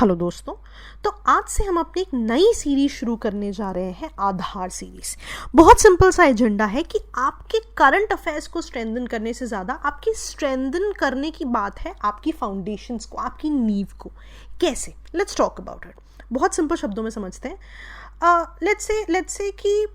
Hello दोस्तों, तो आज से हम अपनी एक नई सीरीज शुरू करने जा रहे हैं, आधार सीरीज। बहुत सिंपल सा एजेंडा है कि आपके करंट अफेयर्स को स्ट्रेंथन करने से ज़्यादा आपकी स्ट्रेंथन करने की बात है आपकी फाउंडेशंस को, आपकी नींव को। कैसे? Let's talk about it. बहुत सिंपल शब्दों में समझते हैं। लेट्स से कि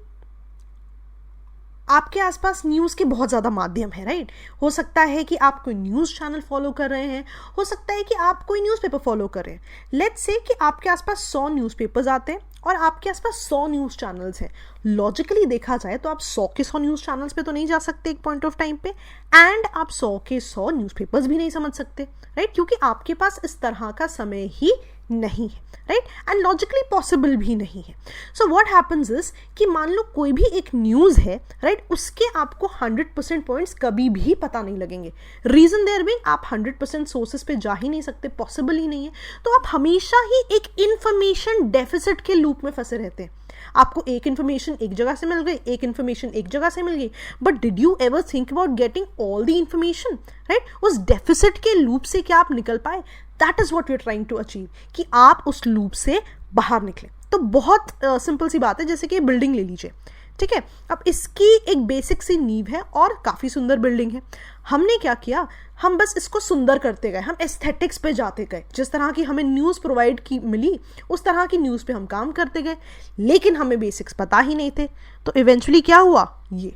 आपके आसपास न्यूज़ के बहुत ज़्यादा माध्यम है, राइट? हो सकता है कि आप कोई न्यूज़ चैनल फॉलो कर रहे हैं, हो सकता है कि आप कोई न्यूज़पेपर फॉलो कर रहे हैं। लेट्स से कि आपके आसपास 100 न्यूज़पेपर्स आते हैं और आपके आसपास 100 न्यूज़ चैनल्स हैं। लॉजिकली देखा जाए तो आप 100 के 100 न्यूज़ चैनल्स पे तो नहीं जा सकते एक पॉइंट ऑफ टाइम पे, एंड आप 100 के 100 न्यूज़पेपर्स भी नहीं समझ सकते, राइट? क्योंकि आपके पास इस तरह का समय ही नहीं है, राइट? एंड लॉजिकली पॉसिबल भी नहीं है। सो व्हाट हैपन्स इज कि मान लो कोई भी एक न्यूज़ है, राइट? उसके आपको 100% पॉइंट्स कभी भी पता नहीं लगेंगे। रीजन देयर भी आप 100% सोर्सेस पे जा ही नहीं सकते, पॉसिबल ही नहीं है। तो आप हमेशा ही एक इंफॉर्मेशन डेफिसिट के लूप में फंसे रहते हैं। आपको एक इन्फॉर्मेशन एक जगह से मिल गई, एक इन्फॉर्मेशन एक जगह से मिल गई, but did you ever think about getting all the information, right? उस डेफिसिट के लूप से क्या आप निकल पाए? That is what we are trying to achieve, कि आप उस लूप से बाहर निकले। तो बहुत सिंपल सी बात है, जैसे कि बिल्डिंग ले लीजिए, ठीक है? अब इसकी एक बेसिक सी नींव है और काफ़ी सुंदर बिल्डिंग है। हमने क्या किया, हम बस इसको सुंदर करते गए, हम एस्थेटिक्स पे जाते गए। जिस तरह की हमें न्यूज़ प्रोवाइड की मिली, उस तरह की न्यूज़ पे हम काम करते गए, लेकिन हमें बेसिक्स पता ही नहीं थे। तो इवेंचुअली क्या हुआ, ये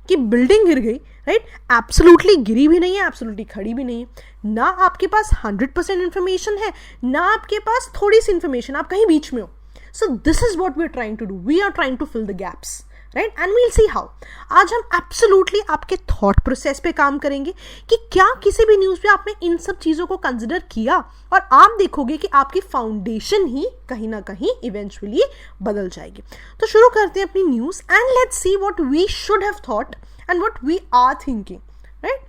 कि बिल्डिंग गिर गई, राइट? एब्सोल्युटली गिरी भी नहीं है, एब्सोल्युटली खड़ी भी नहीं है। ना आपके पास 100% इंफॉर्मेशन है, ना आपके पास थोड़ी सी इंफॉर्मेशन, आप कहीं बीच में हो। So this is what we are trying to do, we are trying to fill the gaps, right? And we'll see how. आज हम एब्सोल्युटली आपके थॉट प्रोसेस पे काम करेंगे कि क्या किसी भी न्यूज़ पे आपने इन सब चीज़ों को कंसिडर किया, और आप देखोगे कि आपकी फाउंडेशन ही कहीं ना कहीं इवेंचुअली बदल जाएगी। तो शुरू करते हैं अपनी news, and let's see what we should have thought and what we are thinking, right?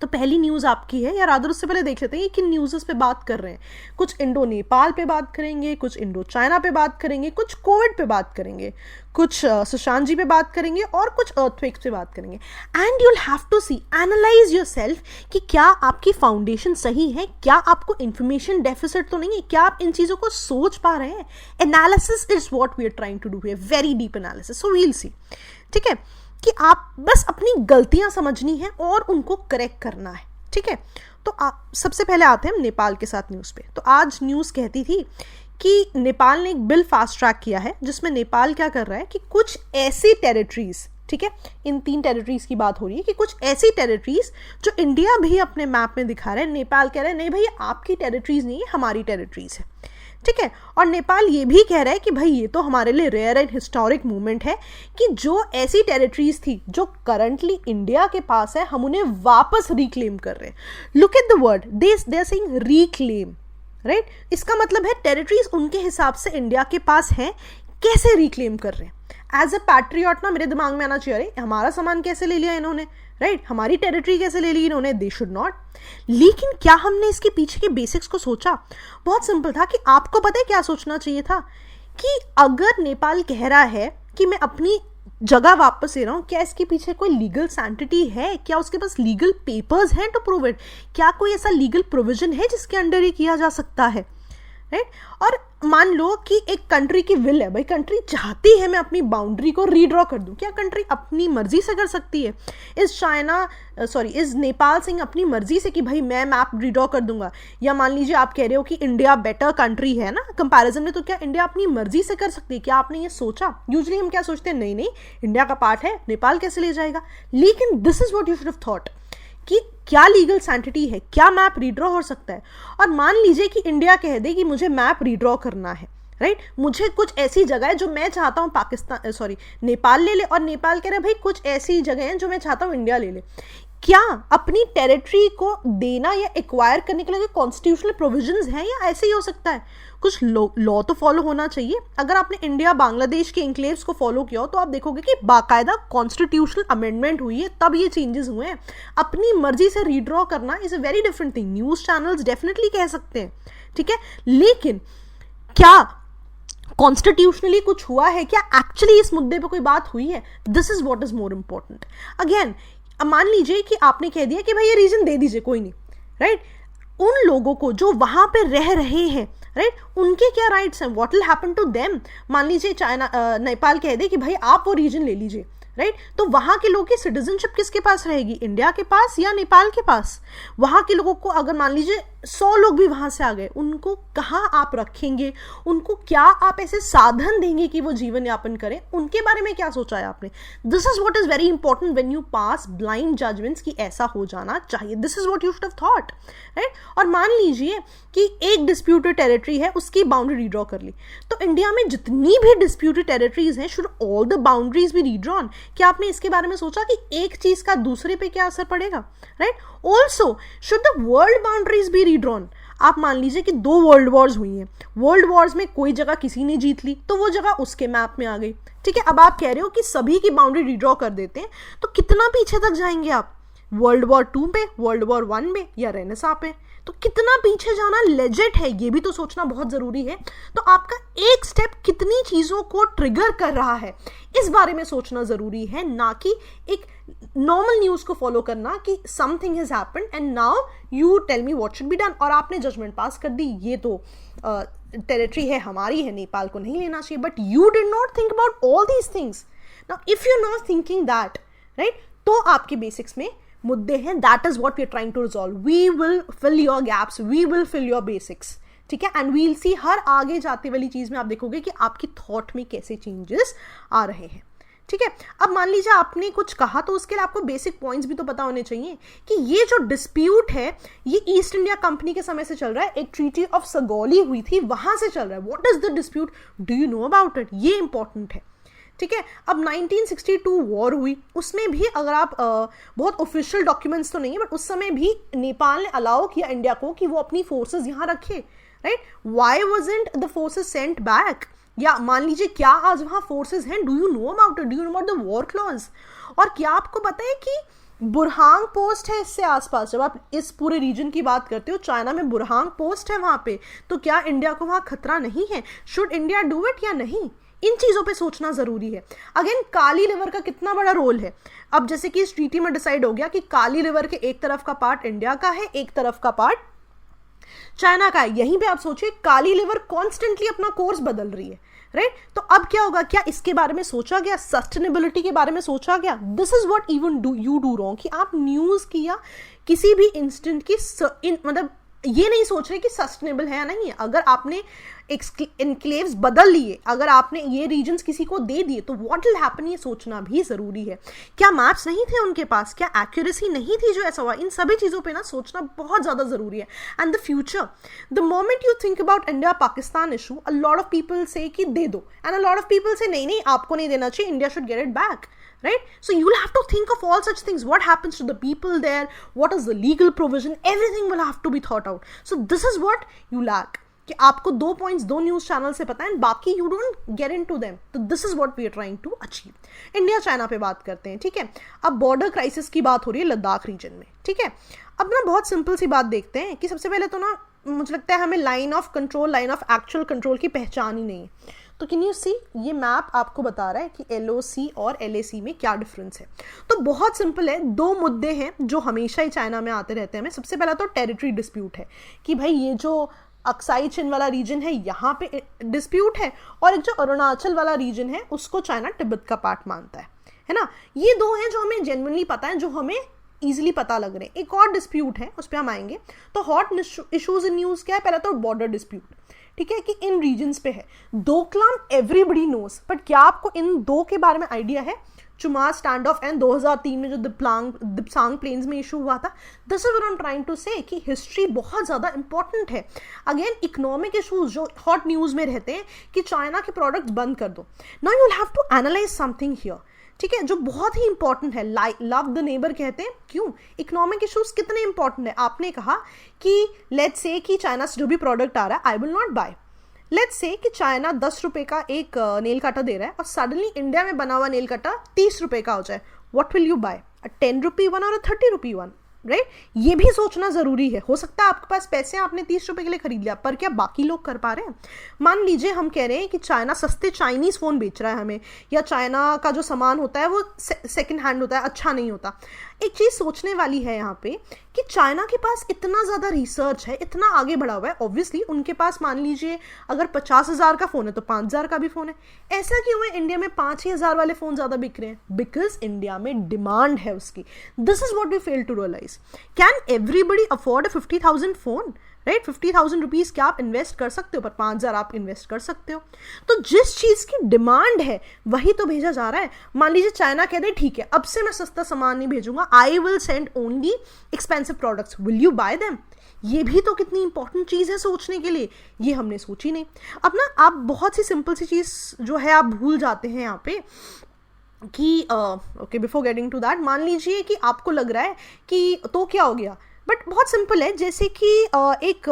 तो पहली न्यूज़ आपकी है, या रादर उससे पहले देख लेते हैं कि किन न्यूज़ पे बात कर रहे हैं। कुछ इंडो नेपाल पे बात करेंगे, कुछ इंडो चाइना पे बात करेंगे, कुछ कोविड पे बात करेंगे, कुछ सुशांत जी पे बात करेंगे, और कुछ अर्थक्वेक्स पे बात करेंगे। And you'll have to see, analyse yourself कि क्या आपकी फाउंडेशन सही है, क्या आपको इंफॉर्मेशन डेफिसिट तो नहीं है, क्या आप इन चीज़ों को सोच पा रहे हैं। Analysis is what we are trying to do here, very deep analysis. So we'll see, ठीक है, कि आप बस अपनी गलतियां समझनी है और उनको करेक्ट करना है, ठीक है? तो सबसे पहले आते हैं हम नेपाल के साथ न्यूज़ पे। तो आज न्यूज़ कहती थी कि नेपाल ने एक बिल फास्ट ट्रैक किया है, जिसमें नेपाल क्या कर रहा है कि कुछ ऐसी टेरिटरीज, ठीक है, इन 3 टेरिटरीज की बात हो रही है कि कुछ ऐसी टेरिटरीज जो इंडिया भी अपने मैप में दिखा रहे हैं, नेपाल कह रहा है नहीं भाई आपकी टेरिटरीज नहीं है, हमारी टेरिटरीज है, ठीक है? और नेपाल ये भी कह रहा है कि भाई ये तो हमारे लिए रेयर एंड हिस्टोरिक मूवमेंट है कि जो ऐसी टेरिटरीज थी जो करंटली इंडिया के पास है, हम उन्हें वापस रिक्लेम कर रहे हैं। Look at the word, they are saying reclaim, right? इसका मतलब है टेरिटरीज उनके हिसाब से इंडिया के पास है, कैसे रिक्लेम कर रहे हैं। एज अ पैट्रियट ना मेरे दिमाग में आना चाहिए, हमारा सामान कैसे ले लिया इन्होंने, राइट? हमारी टेरिटरी कैसे ले ली इन्होंने, दे शुड नॉट। लेकिन क्या हमने इसके पीछे के बेसिक्स को सोचा? बहुत सिंपल था कि आपको पता है क्या सोचना चाहिए था, कि अगर नेपाल कह रहा है कि मैं अपनी जगह वापस ले रहा हूँ, क्या इसके पीछे कोई लीगल सैंटिटी है, क्या उसके पास लीगल पेपर्स हैं टू प्रूव इट, क्या कोई ऐसा लीगल प्रोविजन है जिसके अंडर ही किया जा सकता है, राइट? और मान लो कि एक कंट्री की विल है, भाई कंट्री चाहती है मैं अपनी बाउंड्री को रीड्रॉ कर दूं, क्या कंट्री अपनी मर्जी से कर सकती है? इज नेपाल सिंह अपनी मर्जी से कि भाई मैं मैप रीड्रॉ कर दूंगा? या मान लीजिए आप कह रहे हो कि इंडिया बेटर कंट्री है ना कंपैरिजन में, तो क्या इंडिया अपनी मर्जी से कर सकती है? क्या आपने ये सोचा? यूजुअली हम क्या सोचते हैं, नहीं नहीं इंडिया का पार्ट है, नेपाल कैसे ले जाएगा? लेकिन this is what you should have thought, कि क्या लीगल सैंटिटी है, क्या मैप रीड्रॉ हो सकता है? और मान लीजिए कि इंडिया कह दे कि मुझे मैप रीड्रॉ करना है, राइट? मुझे कुछ ऐसी जगह है जो मैं चाहता हूँ नेपाल ले ले, और नेपाल कह रहे भाई कुछ ऐसी जगह हैं जो मैं चाहता हूँ इंडिया ले ले। क्या अपनी टेरिटरी को देना या एक्वायर करने के लिए कॉन्स्टिट्यूशनल प्रोविजंस हैं, या ऐसे ही हो सकता है? कुछ लॉ तो फॉलो होना चाहिए। अगर आपने इंडिया बांग्लादेश के इंक्लेव्स को फॉलो किया हो तो आप देखोगे कि बाकायदा कॉन्स्टिट्यूशनल अमेंडमेंट हुई है, तब ये चेंजेस हुए हैं। अपनी मर्जी से रीड्रॉ करना is a very different thing. News channels definitely कह सकते हैं, ठीक है, लेकिन क्या कॉन्स्टिट्यूशनली कुछ हुआ है? क्या एक्चुअली इस मुद्दे पे कोई बात हुई है? This is what is more important. Again मान लीजिए कि आपने कह दिया कि भाई ये रीजन दे दीजिए, कोई नहीं, राइट? उन लोगों को जो वहां पे रह रहे हैं, राइट? उनके क्या राइट्स हैं, what will happen to them? मान लीजिए चाइना नेपाल कह दे कि भाई आप वो रीजन ले लीजिए, राइट? तो वहां के लोगों की सिटीजनशिप किसके पास रहेगी, इंडिया के पास या नेपाल के पास? वहां के लोगों को अगर मान लीजिए 100 लोग भी वहां से आ गए, उनको कहाँ आप रखेंगे, उनको क्या आप ऐसे साधन देंगे कि वो जीवन यापन करें? उनके बारे में क्या सोचा है आपने? This is what is very important when you pass blind judgments कि ऐसा हो जाना चाहिए। This is what you should have thought, right? और मान लीजिए कि एक डिस्प्यूटेड टेरिटरी है, उसकी बाउंड्री रीड्रॉ कर ली, तो इंडिया में जितनी भी डिस्प्यूटेड टेरिटरीज हैं, should all the boundaries be redrawn? क्या आपने इसके बारे में सोचा कि एक चीज का दूसरे पे क्या असर पड़ेगा, right? Also should the world boundaries be redrawn? आप मान लीजिए कि 2 वर्ल्ड वॉर्स हुई हैं, वर्ल्ड वॉर्स में कोई जगह किसी ने जीत ली तो वो जगह उसके मैप में आ गई, ठीक है? अब आप कह रहे हो कि सभी की बाउंड्री रीड्रॉ कर देते हैं, तो कितना पीछे तक जाएंगे आप? वर्ल्ड वॉर 2 पे, वर्ल्ड वॉर 1 में या रेनेसां पे? तो कितना पीछे जाना लेजिट है, ये भी तो सोचना बहुत जरूरी है। तो आपका एक स्टेप कितनी चीजों को ट्रिगर कर रहा है, इस बारे में सोचना जरूरी है, ना कि एक नॉर्मल न्यूज को फॉलो करना कि something has happened and now you tell me what should be done, और आपने जजमेंट पास कर दी ये तो टेरिटरी है हमारी है, नेपाल को नहीं लेना चाहिए, but you did not think about all these things. Now if you not thinking that, right, तो आपके बेसिक्स में मुद्दे हैं। That is what we are trying to resolve. We will fill your gaps, we will fill your basics, ठीक है? And we'll सी हर आगे जाते वाली चीज में आप देखोगे कि आपकी थॉट में कैसे चेंजेस आ रहे हैं, ठीक है? अब मान लीजिए आपने कुछ कहा, तो उसके लिए आपको बेसिक पॉइंट्स भी तो पता होने चाहिए कि ये जो डिस्प्यूट है ये ईस्ट इंडिया कंपनी के समय से चल रहा है, एक ट्रीटी ऑफ सगौली हुई थी वहां से चल रहा है। What is the dispute, do you know about it? ये इंपॉर्टेंट है, ठीक है? अब 1962 वॉर हुई, उसमें भी अगर आप बहुत ऑफिशियल डॉक्यूमेंट्स तो नहीं है, बट उस समय भी नेपाल ने अलाउ किया इंडिया को कि वो अपनी फोर्सेस यहां रखे, right? Why wasn't the forces Saint back? या मान लीजिए क्या आज वहां फोर्सेस हैं, do you know about it, do you know about the war clause? और क्या आपको पता है कि बुरहांग पोस्ट है इससे आसपास? जब आप इस पूरे रीजन की बात करते हो, चाइना में बुरहांग पोस्ट है वहां पे, तो क्या इंडिया को वहां खतरा नहीं है? शुड इंडिया डू इट या नहीं? इन चीजों पे सोचना जरूरी है। अगेन, काली रिवर का कितना बड़ा रोल है? अब जैसे कि इस ट्रीटी में डिसाइड हो गया कि काली रिवर के एक तरफ का पार्ट इंडिया का है, एक तरफ का पार्ट चाइना का है। यहीं पे आप सोचिए, काली रिवर कॉन्स्टेंटली अपना कोर्स बदल रही है, राइट? तो अब क्या होगा? क्या इसके बारे में सोचा गया? सस्टेनेबिलिटी के बारे में सोचा गया? This is what even you do wrong, कि आप न्यूज की या किसी भी इंस्टेंट की मतलब ये नहीं सोच रहे कि सस्टेनेबल है या नहीं है। अगर आपने एनक्लेव्स बदल लिए, अगर आपने ये रीजन्स किसी को दे दिए, तो व्हाट विल हैपन, ये सोचना भी जरूरी है। क्या मैप्स नहीं थे उनके पास? क्या एक्यूरेसी नहीं थी जो ऐसा हुआ? इन सभी चीजों पे ना सोचना बहुत ज्यादा जरूरी है। And the future, the moment you think about India Pakistan issue, a lot of people से कि दे दो, and a lot of people से नहीं नहीं आपको नहीं देना चाहिए, India should get it back, right? So you will have to think of all such things. What happens to the people there? What is the legal provision? Everything will have to be thought out. So this is what you lack. कि आपको 2 points 2 news channel से पता है, बाकी you don't get into them. तो this is what we are trying to achieve. India China पे बात करते हैं, ठीक है? अब बॉर्डर क्राइसिस की बात हो रही है लद्दाख रीजन में, ठीक है? अब ना बहुत सिंपल सी बात देखते हैं कि सबसे पहले तो ना मुझे लगता है हमें line of control, line of actual control की पहचान ही नहीं है। तो कैन यू सी, ये मैप आपको बता रहा है कि LOC और LAC में क्या डिफरेंस है। तो बहुत सिंपल है, 2 मुद्दे हैं जो हमेशा ही चाइना में आते रहते हैं। सबसे पहला तो टेरिटरी डिस्प्यूट है कि भाई ये जो अक्साई चिन वाला रीजन है यहाँ पे डिस्प्यूट है, और एक जो अरुणाचल वाला रीजन है उसको चाइना तिब्बत का पार्ट मानता है ना? ये 2 हैं जो हमें जेन्युइनली पता है, जो हमें इजीली पता लग रहे हैं। एक और डिस्प्यूट है, उस पर हम आएंगे। तो हॉट इश्यूज इन न्यूज क्या है? पहला तो बॉर्डर डिस्प्यूट, ठीक है, कि इन रीजन्स पे है। डोकलाम एवरीबडी नोस, बट क्या आपको इन 2 के बारे में आइडिया है? चुमार स्टैंड ऑफ एंड 2003 में जो दिप्सांग प्लेन्स में इशू हुआ था। This is what I am trying to say कि हिस्ट्री बहुत ज्यादा इंपॉर्टेंट है। अगेन, इकोनॉमिक इशूज जो हॉट न्यूज में रहते हैं कि चाइना के प्रोडक्ट्स बंद कर दो। Now you will have to analyse something here, ठीक है, जो बहुत ही इंपॉर्टेंट है। लव द नेबर कहते हैं, क्यों? इकोनॉमिक इश्यूज कितने इंपॉर्टेंट है? आपने कहा कि लेट्स से कि चाइना से जो भी प्रोडक्ट आ रहा है I will not buy. Let's say कि चाइना 10 रुपए का एक नेल कटर दे रहा है और सडनली इंडिया में बना हुआ नेल कटर 30 रुपए का हो जाए, what will you buy? A 10 rupee one और अ 30 रुपी वन, राइट? ये भी सोचना जरूरी है। हो सकता है आपके पास पैसे, आपने 30 रुपए के लिए खरीद लिया, पर क्या बाकी लोग कर पा रहे हैं? मान लीजिए हम कह रहे हैं कि चाइना सस्ते चाइनीज फोन बेच रहा है हमें, या चाइना का जो सामान होता है वो सेकंड हैंड होता है, अच्छा नहीं होता। एक चीज़ सोचने वाली है यहाँ पे कि चाइना के पास इतना ज़्यादा रिसर्च है, इतना आगे बढ़ा हुआ है, ऑब्वियसली उनके पास मान लीजिए अगर 50,000 का फ़ोन है तो 5,000 का भी फ़ोन है। ऐसा क्यों है इंडिया में 5,000 वाले फ़ोन ज़्यादा बिक रहे हैं? बिकॉज इंडिया में डिमांड है उसकी। This is what we fail to realise. Can everybody afford 50,000 phone, right? 50,000 rupees क्या आप इन्वेस्ट कर सकते हो, पर 5,000 आप इन्वेस्ट कर सकते हो। तो जिस चीज़ की डिमांड है वही तो भेजा जा रहा है। मान लीजिए चाइना कह दे ठीक है अब से मैं सस्ता सामान नहीं भेजूंगा, I will send only expensive products, will you bye them? ये भी तो कितनी इंपॉर्टेंट चीज़ है सोचने के लिए, ये हमने सोची नहीं। अब ना आप बहुत सी सिंपल सी चीज़ जो है आप भूल जाते हैं यहाँ पे कि okay before getting to that, मान लीजिए कि आपको लग रहा है कि तो क्या हो गया, बट बहुत सिंपल है। जैसे कि एक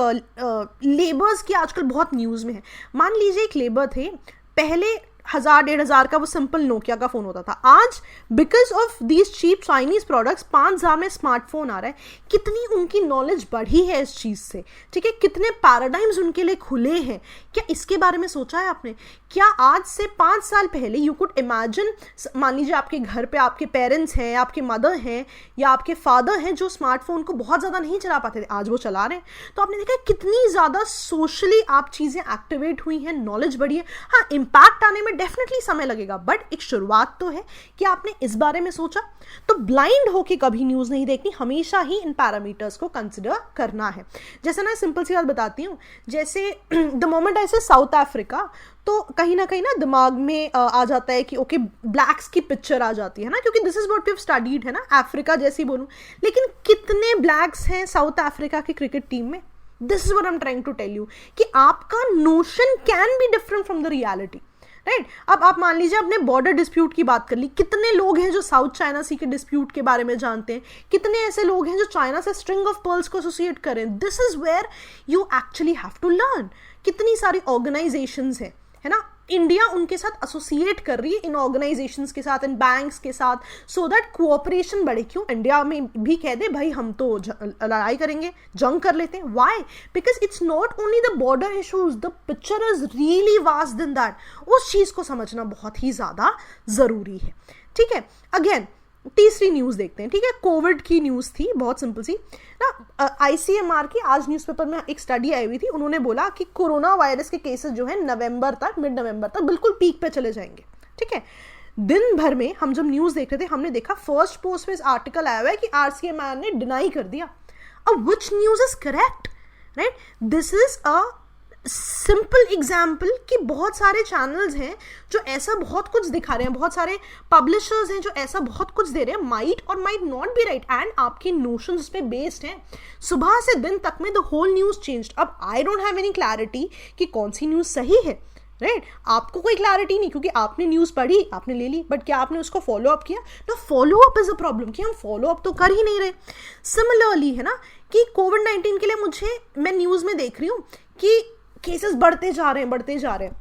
लेबर्स की आजकल बहुत न्यूज़ में है। मान लीजिए एक लेबर थे, पहले 1,000-1,500 का वो सिंपल नोकिया का फ़ोन होता था, आज because of these cheap Chinese products 5,000 में स्मार्टफोन आ रहा है। कितनी उनकी नॉलेज बढ़ी है इस चीज़ से, ठीक है? कितने पैराडाइम्स उनके लिए खुले हैं। क्या इसके बारे में सोचा है आपने? क्या आज से 5 साल पहले यू कुड इमेजिन, मान लीजिए आपके घर पे आपके पेरेंट्स हैं, आपके मदर हैं या आपके फादर हैं जो स्मार्टफोन को बहुत ज़्यादा नहीं चला पाते थे, आज वो चला रहे हैं। तो आपने देखा कितनी ज़्यादा सोशली आप चीज़ें एक्टिवेट हुई हैं, नॉलेज बढ़ी है। हाँ, इम्पैक्ट आने में डेफिनेटली समय लगेगा, बट एक शुरुआत तो है कि आपने इस बारे में सोचा। तो ब्लाइंड होके कभी न्यूज़ नहीं देखनी, हमेशा ही इन पैरामीटर्स को कंसिडर करना है। जैसे ना सिंपल सी बात बताती हूँ, जैसे द मोमेंट आई से साउथ अफ्रीका, तो कहीं ना दिमाग में आ जाता है कि ओके ब्लैक्स की पिक्चर आ जाती है ना, क्योंकि this is what we have studied है ना, अफ्रीका जैसी बोलूं। लेकिन कितने ब्लैक्स हैं साउथ अफ्रीका की क्रिकेट टीम में? This is what I am trying to tell you कि आपका notion can be different from the reality, right? अब आप मान लीजिए अपने बॉर्डर डिस्प्यूट की बात कर ली, कितने लोग हैं जो साउथ चाइना सी के डिस्प्यूट के बारे में जानते हैं? कितने ऐसे लोग हैं जो चाइना से स्ट्रिंग ऑफ पर्ल्स को एसोसिएट करें? This is where you actually have to learn. कितनी सारी ऑर्गेनाइजेशंस है ना, इंडिया उनके साथ एसोसिएट कर रही है, इन ऑर्गेनाइजेशंस के साथ, इन बैंक्स के साथ, सो दैट कोऑपरेशन बढ़े। क्यों इंडिया में भी कह दे भाई हम तो लड़ाई करेंगे, जंग कर लेते हैं? Why? Because it's not only the border issues, the picture is really vast then that. उस चीज को समझना बहुत ही ज्यादा जरूरी है, ठीक है? अगेन तीसरी न्यूज़ देखते हैं, ठीक है? कोविड की न्यूज़ थी, बहुत सिंपल सी ना। ICMR की आज न्यूज़पेपर में एक स्टडी आई हुई थी, उन्होंने बोला कि कोरोना वायरस के केसेस जो है नवंबर तक, मिड नवंबर तक बिल्कुल पीक पे चले जाएंगे, ठीक है? दिन भर में हम जब न्यूज़ देख रहे थे, हमने देखा फर्स्ट पोस्ट पे आर्टिकल आया हुआ है कि RCMR ने डिनाई कर दिया। अब which news is correct, right? This is a simple example कि बहुत सारे चैनल्स हैं जो ऐसा बहुत कुछ दिखा रहे हैं, बहुत सारे पब्लिशर्स हैं जो ऐसा बहुत कुछ दे रहे हैं, माइट और might not be right, and आपकी नोशंस उस पे बेस्ड हैं। सुबह से दिन तक में द होल न्यूज़ चेंज्ड। अब I don't have any clarity कि कौन सी न्यूज़ सही है, राइट? आपको कोई क्लैरिटी नहीं, क्योंकि आपने न्यूज़ पढ़ी, आपने ले ली, बट क्या आपने उसको फॉलो अप किया? ना, follow up is a problem कि हम फॉलो अप तो कर ही नहीं रहे। सिमिलरली है ना कि कोविड-19 के लिए मैं न्यूज़ में देख रही हूँ कि केसेस बढ़ते जा रहे हैं।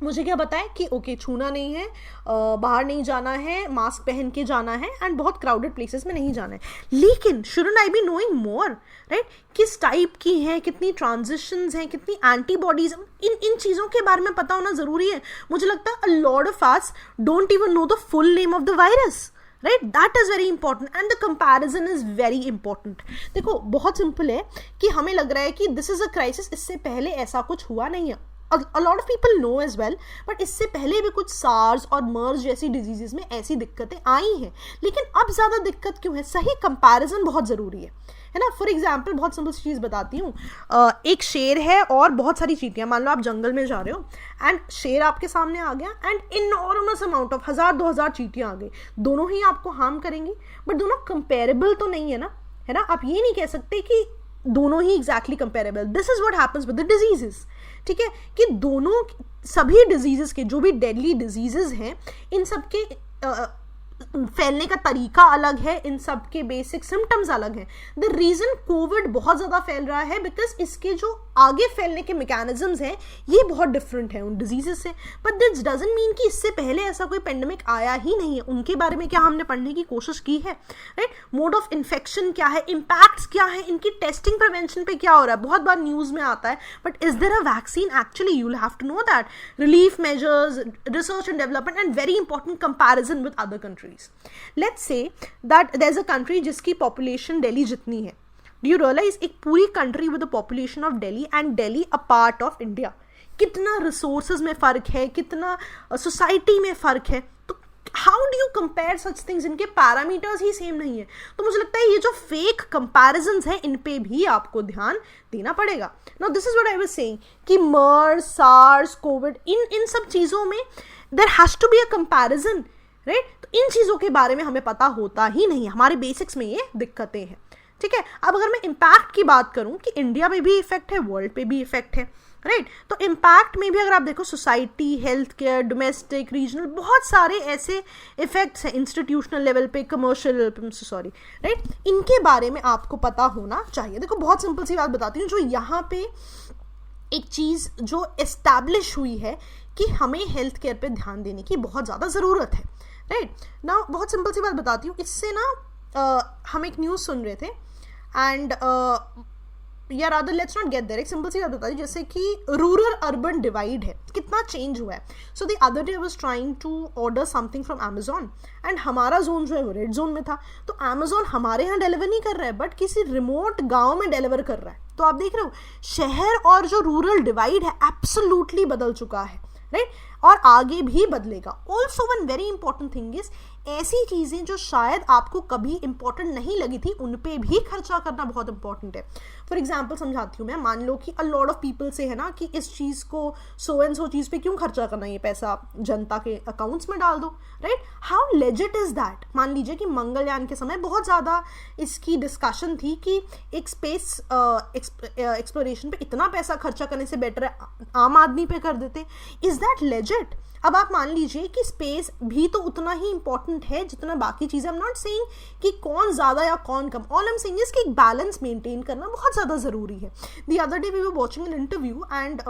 मुझे क्या पता है कि ओके छूना नहीं है, बाहर नहीं जाना है, मास्क पहन के जाना है, एंड बहुत क्राउडेड प्लेसेस में नहीं जाना है। लेकिन shouldn't I be knowing more, right? किस टाइप की हैं, कितनी ट्रांजिशंस हैं, कितनी एंटीबॉडीज, इन चीज़ों के बारे में पता होना ज़रूरी है। मुझे लगता है अ lot of us don't even know the full name of the virus, right? That is very important and the comparison is very important. देखो बहुत सिंपल है कि हमें लग रहा है कि दिस इज़ अ क्राइसिस, इससे पहले ऐसा कुछ हुआ नहीं है। A lot of people know as well, but इससे पहले भी कुछ सार्स और मर्स जैसी डिजीजेस में ऐसी दिक्कतें आई हैं, लेकिन अब ज़्यादा दिक्कत क्यों है? सही कंपैरिजन बहुत ज़रूरी है ना? फॉर एग्जाम्पल बहुत सिंपल चीज़ बताती हूँ, एक शेर है और बहुत सारी चींटियाँ। मान लो आप जंगल में जा रहे हो एंड शेर आपके सामने आ गया एंड इनॉर्मस अमाउंट ऑफ 1,000-2,000 चींटियाँ आ गई, दोनों ही आपको हार्म करेंगी, बट दोनों कंपेरेबल तो नहीं है ना, है ना? आप ये नहीं कह सकते कि दोनों ही exactly comparable. This is what happens with the diseases, ठीक है? कि दोनों सभी डिजीजेस के जो भी डेडली डिजीजेस हैं, इन सब के फैलने का तरीका अलग है, इन सब के बेसिक सिम्टम्स अलग हैं। द रीज़न कोविड बहुत ज़्यादा फैल रहा है बिकॉज इसके जो आगे फैलने के मैकेनिज्म्स हैं ये बहुत डिफरेंट है उन डिजीजेस से, बट दिस डजंट मीन कि इससे पहले ऐसा कोई पेंडेमिक आया ही नहीं है। उनके बारे में क्या हमने पढ़ने की कोशिश की है, राइट? मोड ऑफ इन्फेक्शन क्या है, इम्पैक्ट्स क्या है, इनकी टेस्टिंग प्रिवेंशन पे क्या हो रहा है, बहुत बार न्यूज़ में आता है, but is there a vaccine actually? You will have to know that. Relief measures, research and development, and very important comparison with other countries. Countries. Let's say that there is a country जिसकी population Delhi जितनी है. Do you realise एक पूरी country with the population of Delhi and Delhi a part of India, कितना resources में फ़र्क है, कितना सोसाइटी में फ़र्क है. तो how do you compare such things? इनके पैरामीटर्स ही सेम नहीं है. तो मुझे लगता है ये जो फेक कंपैरिजंस हैं इन पे भी आपको ध्यान देना पड़ेगा. Now this is what I was saying कि मर्स, सार्स, कोविड, इन सब चीज़ों में there has to be a comparison, right. तो इन चीज़ों के बारे में हमें पता होता ही नहीं है. हमारे बेसिक्स में ये दिक्कतें हैं. ठीक है. अब अगर मैं इम्पैक्ट की बात करूं कि इंडिया में भी इफेक्ट है, वर्ल्ड पे भी इफेक्ट है, राइट. तो इम्पैक्ट में भी अगर आप देखो society, health care, domestic, regional, बहुत सारे ऐसे इफेक्ट्स हैं इंस्टीट्यूशनल लेवल पे, कमर्शियल लेवल पे, सॉरी, राइट. इनके बारे में आपको पता होना चाहिए. देखो बहुत सिंपल सी बात बताती हूँ. जो यहाँ पे एक चीज़ जो एस्टैब्लिश हुई है कि हमें हेल्थ केयर पे ध्यान देने की बहुत ज़्यादा ज़रूरत है, राइट. ना बहुत सिंपल सी बात बताती हूँ. इससे ना हम एक न्यूज़ सुन रहे थे एंड या rather let's not get there. एक सिंपल सी बात बताइए जैसे कि रूरल अर्बन डिवाइड है, कितना चेंज हुआ है. So the other day I was trying to order something from Amazon and हमारा जोन जो है वो रेड जोन में था. तो अमेजॉन हमारे यहाँ डिलीवर नहीं कर रहा है बट किसी रिमोट गांव में डिलीवर कर रहा है. तो आप देख रहे हो शहर और जो रूरल डिवाइड है एब्सोल्युटली बदल चुका है, राइट. और आगे भी बदलेगा. Also one very important thing is ऐसी चीज़ें जो शायद आपको कभी इंपॉर्टेंट नहीं लगी थी उन पे भी खर्चा करना बहुत इंपॉर्टेंट है. फॉर एग्जाम्पल समझाती हूँ मैं. मान लो कि अ लॉट ऑफ पीपल से है ना कि इस चीज़ को सो एंड सो चीज़ पे क्यों खर्चा करना, ये पैसा जनता के अकाउंट्स में डाल दो, right. How legit is that? मान लीजिए कि मंगलयान के समय बहुत ज़्यादा इसकी डिस्कशन थी कि एक स्पेस एक्सप्लोरेशन पे इतना पैसा खर्चा करने से बेटर है आम आदमी पे कर देते. Is that legit? अब आप मान लीजिए कि स्पेस भी तो उतना ही इंपॉर्टेंट है जितना बाकी चीज़ें. आई एम नॉट सेइंग कि कौन ज़्यादा या कौन कम. All I am saying is कि एक बैलेंस मेंटेन करना बहुत ज़्यादा ज़रूरी है. The other day we were watching an interview and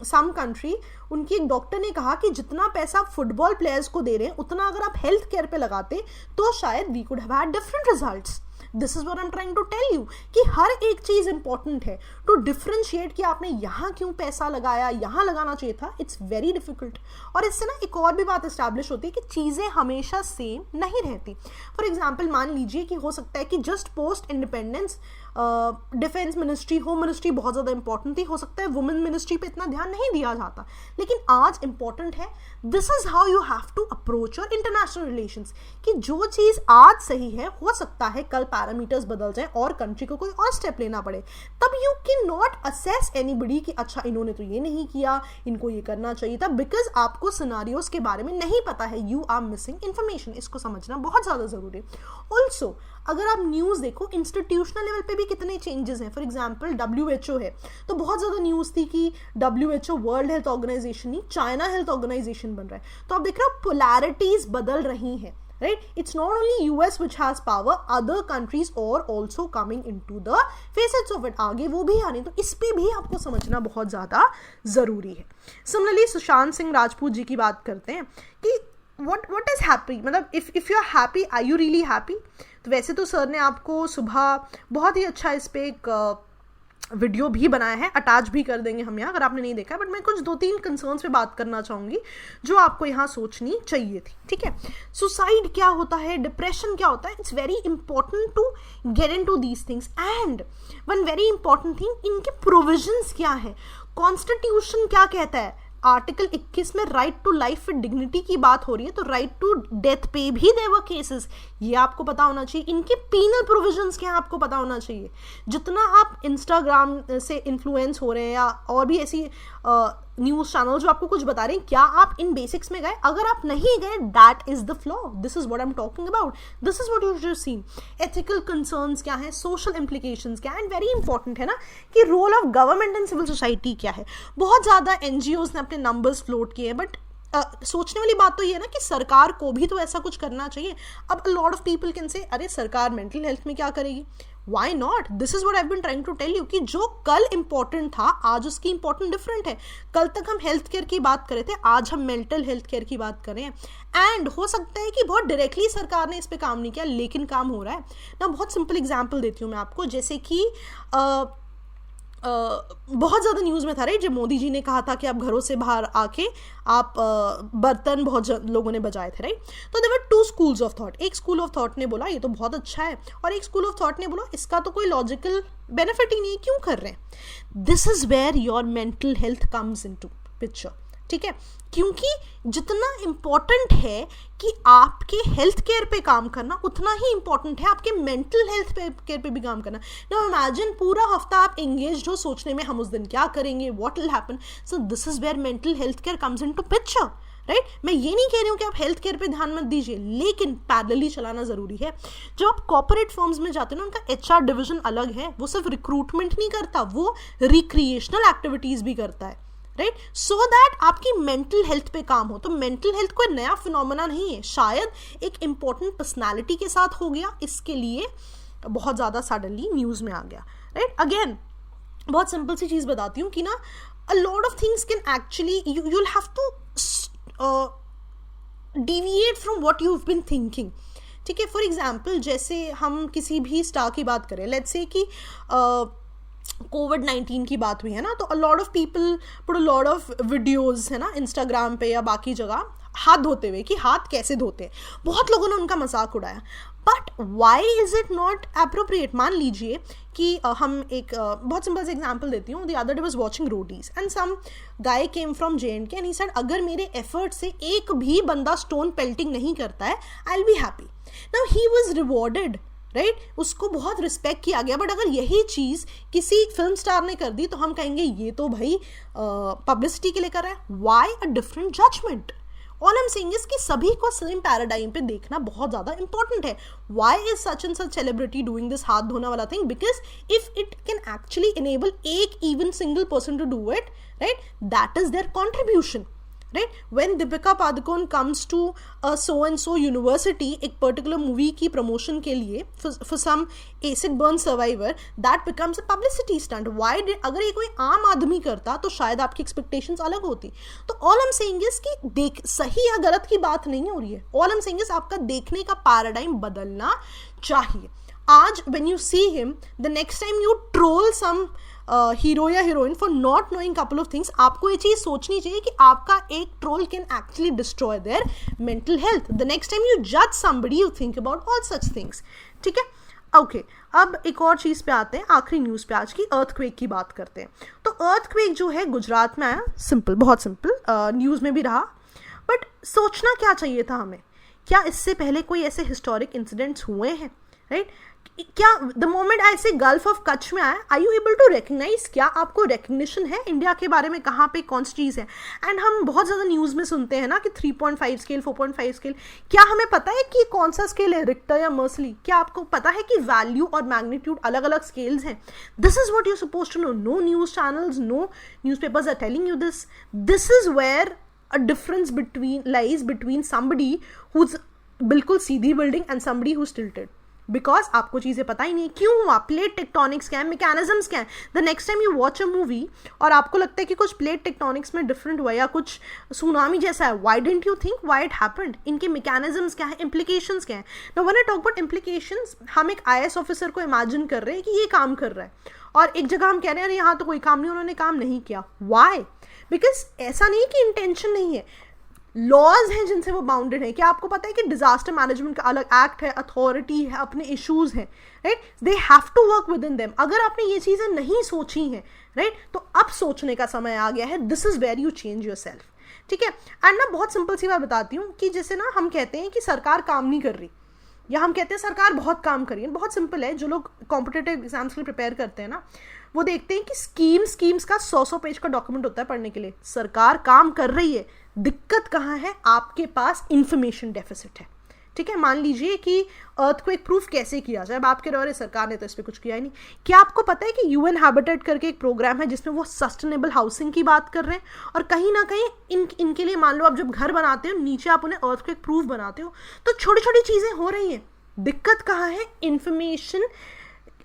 some country, उनकी एक डॉक्टर ने कहा कि जितना पैसा फुटबॉल प्लेयर्स को दे रहे हैं उतना अगर आप हेल्थ केयर पे लगाते तो शायद we could have had different results. This is what I am trying to tell you कि हर एक चीज़ इंपॉर्टेंट है. टू डिफ्रेंशिएट कि आपने यहाँ क्यों पैसा लगाया, यहाँ लगाना चाहिए था, इट्स वेरी डिफिकल्ट. और इससे ना एक और भी बात इस्टेब्लिश होती है कि चीज़ें हमेशा सेम नहीं रहती. फॉर एग्जाम्पल मान लीजिए कि हो सकता है कि just post independence defence ministry, home ministry बहुत ज़्यादा इंपॉर्टेंट थी. हो सकता है वुमेन मिनिस्ट्री पे इतना ध्यान नहीं दिया जाता, लेकिन आज इंपॉर्टेंट है. This is how you have to approach your international relations कि जो चीज़ आज सही है हो सकता है कल पैरामीटर्स बदल जाए और कंट्री को कोई और स्टेप लेना पड़े. तब you can not assess anybody कि अच्छा इन्होंने तो ये नहीं किया, इनको ये करना चाहिए था, बिकॉज आपको सिनारियोज के बारे में नहीं पता है. You are missing information. इसको समझना बहुत ज़्यादा ज़रूरी है. ऑल्सो अगर आप न्यूज़ देखो इंस्टीट्यूशनल लेवल पे भी कितने चेंजेस हैं. फॉर एग्जांपल WHO है तो बहुत ज़्यादा न्यूज़ थी कि WHO वर्ल्ड हेल्थ ऑर्गेनाइजेशन नहीं, चाइना हेल्थ ऑर्गेनाइजेशन बन रहा है. तो आप देख रहे हो पोलैरिटीज बदल रही हैं, right? It's not only US which has power, other countries are also coming into the facets of it. आगे वो भी आने, तो इस पे भी आपको समझना बहुत ज़्यादा ज़रूरी है. सिमिलरली सुशांत सिंह राजपूत जी की बात करते हैं कि what is happy, मतलब if you are happy, are you really happy? तो वैसे तो सर ने आपको सुबह बहुत ही अच्छा इस पे एक वीडियो भी बनाया है, अटैच भी कर देंगे हम यहाँ अगर आपने नहीं देखा. बट मैं कुछ 2-3 कंसर्न्स पे बात करना चाहूँगी जो आपको यहाँ सोचनी चाहिए थी. ठीक है. सुसाइड क्या होता है, डिप्रेशन क्या होता है, it's very important to get in to these things. And one very important thing, इनके प्रोविजंस क्या है, कॉन्स्टिट्यूशन क्या कहता है. आर्टिकल 21 में right to life with dignity की बात हो रही है, तो राइट टू डेथ पे भी देयर वर केसेस, ये आपको पता होना चाहिए. इनके पीनल प्रोविजंस क्या है आपको पता होना चाहिए. जितना आप इंस्टाग्राम से इन्फ्लुएंस हो रहे हैं या और भी ऐसी न्यूज़ चैनल जो आपको कुछ बता रहे हैं, क्या आप इन बेसिक्स में गए? अगर आप नहीं गए, that is the flaw. This is what I am talking about. This is what you should see. Ethical concerns क्या है, सोशल इम्प्लीकेशंस क्या है, एंड वेरी इंपॉर्टेंट है ना कि role of government and civil society क्या है. बहुत ज़्यादा NGOs ने अपने नंबर्स फ्लोट किए हैं, बट सोचने वाली बात तो ये है ना कि सरकार को भी तो ऐसा कुछ करना चाहिए. अब lot of people can say अरे सरकार मेंटल हेल्थ में क्या करेगी. Why not? This is what I have been trying to tell you कि जो कल इंपॉर्टेंट था आज उसकी इंपॉर्टेंट डिफरेंट है. कल तक हम हेल्थ केयर की बात कर रहे थे, आज हम मेंटल हेल्थ केयर की बात कर रहे हैं. एंड हो सकता है कि बहुत डायरेक्टली सरकार ने इस पर काम नहीं किया, लेकिन काम हो रहा है ना. बहुत सिंपल एग्जाम्पल देती हूँ मैं आपको. जैसे कि बहुत ज़्यादा न्यूज़ में था राइट, जब मोदी जी ने कहा था कि आप घरों से बाहर आके आप बर्तन बहुत लोगों ने बजाए थे राइट। तो there were two schools of thought, एक स्कूल ऑफ थॉट ने बोला ये तो बहुत अच्छा है, और एक स्कूल ऑफ थॉट ने बोला इसका तो कोई लॉजिकल बेनिफिट ही नहीं है, क्यों कर रहे हैं। This is where your mental health comes into picture, ठीक है, क्योंकि जितना इम्पॉर्टेंट है कि आपके हेल्थ केयर पे काम करना, उतना ही इम्पॉर्टेंट है आपके मेंटल हेल्थ केयर पे भी काम करना। नाउ इमेजिन पूरा हफ्ता आप एंगेज्ड हो सोचने में हम उस दिन क्या करेंगे, what will happen. So this is where mental health care comes into picture right. मैं ये नहीं कह रही हूँ कि आप हेल्थ केयर पे ध्यान मत दीजिए, लेकिन पैरेलली चलाना ज़रूरी है। जब आप कॉर्पोरेट फर्म्स में जाते हैं ना, उनका HR डिवीजन अलग है, वो सिर्फ रिक्रूटमेंट नहीं करता, वो रिक्रिएशनल एक्टिविटीज़ भी करता है राइट, सो दैट आपकी मेंटल हेल्थ पे काम हो। तो मेंटल हेल्थ कोई नया फिनोमेना नहीं है, शायद एक इम्पॉर्टेंट पर्सनालिटी के साथ हो गया, इसके लिए बहुत ज़्यादा सडनली न्यूज़ में आ गया राइट। अगेन बहुत सिंपल सी चीज़ बताती हूँ कि ना a lot of things can actually you will have to deviate from what you've been thinking, ठीक है। फॉर एग्जाम्पल जैसे हम किसी भी स्टार की बात करें, लेट्स से कि कोविड-19 की बात हुई है ना, तो अ lot of people put a lot of videos है ना इंस्टाग्राम पे या बाकी जगह हाथ धोते हुए कि हाथ कैसे धोते हैं, बहुत लोगों ने उनका मजाक उड़ाया। But why is it not appropriate. मान लीजिए कि हम एक बहुत सिंपल से एग्जांपल देती हूँ। The other day was watching Roadies and some guy came from JNK and he said अगर मेरे एफर्ट से एक भी बंदा स्टोन पेल्टिंग नहीं करता है I will be happy. Now he was rewarded right, उसको बहुत रिस्पेक्ट किया गया। बट अगर यही चीज़ किसी फिल्म स्टार ने कर दी तो हम कहेंगे ये तो भाई पब्लिसिटी के लिए कर रहा है। Why a different judgement. All I am saying is कि सभी को सेम पैराडाइम पे देखना बहुत ज़्यादा इंपॉर्टेंट है। Why is such and such celebrity doing this हाथ धोना वाला thing, because if it can actually enable एक even single person to do it right, that is their contribution right. When Deepika Padukone comes to a so and so university एक particular movie की promotion के लिए for some acid burn survivor, that becomes a publicity stunt. Why did, अगर ये कोई आम आदमी करता तो शायद आपकी expectations अलग होती। तो all I'm saying is कि देख सही या गलत की बात नहीं हो रही है, all I'm saying is आपका देखने का paradigm बदलना चाहिए। आज when you see him, the next time you troll some hero या heroine for not knowing couple of things, आपको ये चीज़ सोचनी चाहिए कि आपका एक troll can actually destroy their mental health. The next time you जज somebody you think about all such things, ठीक है। ओके, अब एक और चीज़ पे आते हैं, आखिरी न्यूज़ पे आज की, अर्थक्वेक की बात करते हैं। तो अर्थक्वेक जो है गुजरात में आया, सिंपल, बहुत सिंपल, न्यूज़ में भी रहा। बट सोचना क्या चाहिए था हमें, क्या इससे पहले कोई ऐसे हिस्टोरिक इंसिडेंट्स हुए हैं राइट? क्या द मोमेंट ऐसे गल्फ ऑफ कच्छ में आया, are you able to recognise, क्या आपको रिकग्निशन है इंडिया के बारे में, कहाँ पे कौन सी चीज़ है? एंड हम बहुत ज़्यादा न्यूज़ में सुनते हैं ना कि 3.5 स्केल, 4.5 स्केल, क्या हमें पता है कि कौन सा स्केल है, रिक्टर या मर्सली? क्या आपको पता है कि वैल्यू और मैग्नीट्यूड अलग अलग स्केल्स हैं? This is what you suppose to know. No news channels, no newspapers are telling you this. This is where a difference lies between somebody whose बिल्कुल सीधी building and somebody whose tilted, because आपको चीज़ें पता ही नहीं क्यों हुआ, plate tectonics क्या है, मैकेनिज्म्स क्या है। The next time you watch a movie और आपको लगता है कि कुछ प्लेट टेक्टोनिक्स में डिफरेंट हुआ या कुछ सुनामी जैसा है, why didn't you think why it happened? इनके मैकेनिज्म्स क्या है, इम्प्लीकेशंस क्या है? Now when I talk about implications, हम एक IAS ऑफिसर को इमेजिन कर रहे हैं कि ये काम कर रहा है और एक जगह हम कह रहे हैं अरे यहाँ तो कोई काम नहीं, उन्होंने काम नहीं किया। व्हाई? बिकॉज ऐसा नहीं कि इंटेंशन नहीं है, लॉज हैं जिनसे वो बाउंडेड है। क्या आपको पता है कि डिजास्टर मैनेजमेंट का अलग एक्ट है, अथॉरिटी है, अपने इश्यूज हैं right, they have to work within them. अगर आपने ये चीज़ें नहीं सोची हैं राइट, तो अब सोचने का समय आ गया है। This is where you change yourself, ठीक है। एंड ना बहुत सिंपल सी बात बताती हूँ कि जैसे ना हम कहते हैं कि सरकार काम नहीं कर रही, या हम कहते हैं सरकार बहुत काम कर रही है। बहुत सिंपल है, जो लोग कॉम्पिटिटिव एग्जाम्स के लिए प्रिपेयर करते हैं ना, वो देखते हैं कि स्कीम्स का 100 पेज का डॉक्यूमेंट होता है पढ़ने के लिए। सरकार काम कर रही है, दिक्कत कहाँ है? आपके पास इंफॉर्मेशन डेफिसिट है, ठीक है। मान लीजिए कि अर्थक्वेक प्रूफ कैसे किया जाए, अब आप कह रहे हो सरकार ने तो इस पर कुछ किया ही नहीं। क्या आपको पता है कि UN हैबिटेट करके एक प्रोग्राम है जिसमें वो सस्टेनेबल हाउसिंग की बात कर रहे हैं, और कहीं ना कहीं इनके लिए मान लो आप जब घर बनाते हो नीचे आप उन्हें अर्थक्वेक प्रूफ बनाते हो, तो छोटी छोटी चीज़ें हो रही हैं। दिक्कत कहाँ है? इंफॉर्मेशन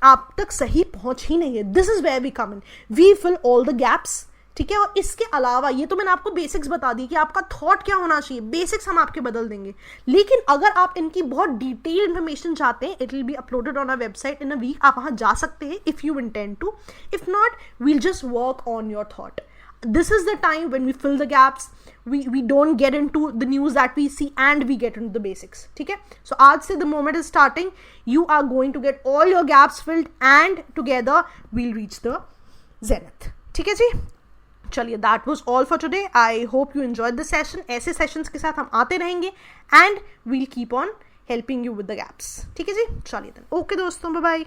आप तक सही पहुँच ही नहीं है। This is where we come in, we fill all the gaps, ठीक है। और इसके अलावा ये तो मैंने आपको बेसिक्स बता दी कि आपका थॉट क्या होना चाहिए, बेसिक्स हम आपके बदल देंगे। लेकिन अगर आप इनकी बहुत डिटेल इंफॉर्मेशन चाहते हैं, it will be uploaded on our website in a week, आप वहाँ जा सकते हैं if you intend to. If not, we'll just work on your thought. This is the time when we fill the gaps. We don't get into the news that we see and we get into the basics. ठीक है? So आज से the moment is starting, you are going to get all your gaps filled and together we'll reach the zenith. ठीक है जी? चलिए, that was all for today. I hope you enjoyed the session. ऐसे sessions के साथ हम आते रहेंगे and we'll keep on helping you with the gaps. ठीक है जी? चलिए then. Okay दोस्तों, bye bye.